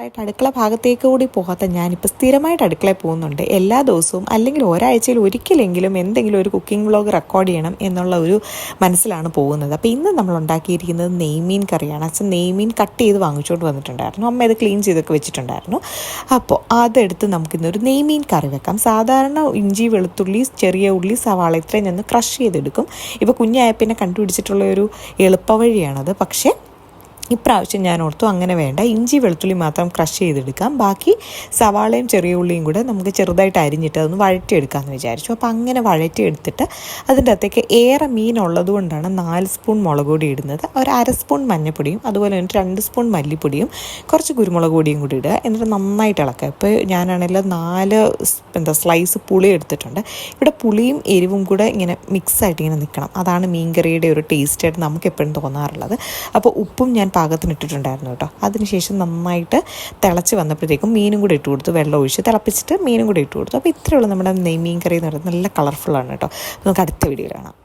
നാളായിട്ട് അടുക്കള ഭാഗത്തേക്ക് കൂടി പോകാത്ത ഞാനിപ്പോൾ സ്ഥിരമായിട്ട് അടുക്കളയിൽ പോകുന്നുണ്ട്. എല്ലാ ദിവസവും അല്ലെങ്കിൽ ഒരാഴ്ചയിൽ ഒരിക്കലെങ്കിലും എന്തെങ്കിലും ഒരു കുക്കിംഗ് വ്ളോഗ് റെക്കോർഡ് ചെയ്യണം എന്നുള്ള ഒരു മനസ്സിലാണ് പോകുന്നത്. അപ്പോൾ ഇന്ന് നമ്മൾ ഉണ്ടാക്കിയിരിക്കുന്നത് നെയ്മീൻ കറിയാണ്. അച്ഛൻ നെയ്മീൻ കട്ട് ചെയ്ത് വാങ്ങിച്ചുകൊണ്ട് വന്നിട്ടുണ്ടായിരുന്നു. അമ്മ ഇത് ക്ലീൻ ചെയ്തൊക്കെ വെച്ചിട്ടുണ്ടായിരുന്നു. അപ്പോൾ അതെടുത്ത് നമുക്കിന്നൊരു നെയ്മീൻ കറി വെക്കാം. സാധാരണ ഇഞ്ചി, വെളുത്തുള്ളി, ചെറിയ ഉള്ളി, സവാള ഇത്രയും ഞാൻ ക്രഷ് ചെയ്തെടുക്കും. ഇപ്പോൾ കുഞ്ഞായ പിന്നെ കണ്ടുപിടിച്ചിട്ടുള്ള ഒരു എളുപ്പവഴിയാണത്. പക്ഷേ ഇപ്രാവശ്യം ഞാൻ ഓർത്തു അങ്ങനെ വേണ്ട, ഇഞ്ചി വെളുത്തുള്ളി മാത്രം ക്രഷ് ചെയ്തെടുക്കാം, ബാക്കി സവാളയും ചെറിയ ഉള്ളിയും കൂടെ നമുക്ക് ചെറുതായിട്ട് അരിഞ്ഞിട്ട് അതൊന്ന് വഴറ്റിയെടുക്കാമെന്ന് വിചാരിച്ചു. അപ്പോൾ അങ്ങനെ വഴറ്റിയെടുത്തിട്ട് അതിൻ്റെ അകത്തേക്ക് ഏറെ മീൻ ഉള്ളത് കൊണ്ടാണ് 4 സ്പൂൺ മുളക് പൊടി ഇടുന്നത്, ഒരു 1/2 സ്പൂൺ മഞ്ഞൾപ്പൊടിയും അതുപോലെ തന്നെ 2 സ്പൂൺ മല്ലിപ്പൊടിയും കുറച്ച് കുരുമുളക് പൊടിയും കൂടി ഇടുക. എന്നിട്ട് നന്നായിട്ട് ഇളക്കുക. ഇപ്പോൾ ഞാനാണെങ്കിൽ 4 സ്ലൈസ് പുളി എടുത്തിട്ടുണ്ട്. ഇവിടെ പുളിയും എരിവും കൂടെ ഇങ്ങനെ മിക്സായിട്ട് ഇങ്ങനെ നിൽക്കണം. അതാണ് മീൻകറിയുടെ ഒരു ടേസ്റ്റായിട്ട് നമുക്ക് എപ്പോഴും തോന്നാറുള്ളത്. അപ്പോൾ ഉപ്പും ഞാൻ പാകത്തിന് ഇട്ടിട്ടുണ്ടായിരുന്നു കേട്ടോ. അതിനുശേഷം നന്നായിട്ട് തിളച്ച് വന്നപ്പോഴത്തേക്കും മീനും കൂടി ഇട്ട് കൊടുത്തു, വെള്ളം ഒഴിച്ച് തിളപ്പിച്ചിട്ട് മീനും കൂടി ഇട്ട് കൊടുത്തു. അപ്പോൾ ഇത്രയുള്ള നമ്മുടെ നെയ്മീൻ കറി എന്ന് പറയുന്നത് നല്ല കളർഫുള്ളാണ് കേട്ടോ. നമുക്ക് അടുത്ത വീഡിയോയിൽ കാണാം.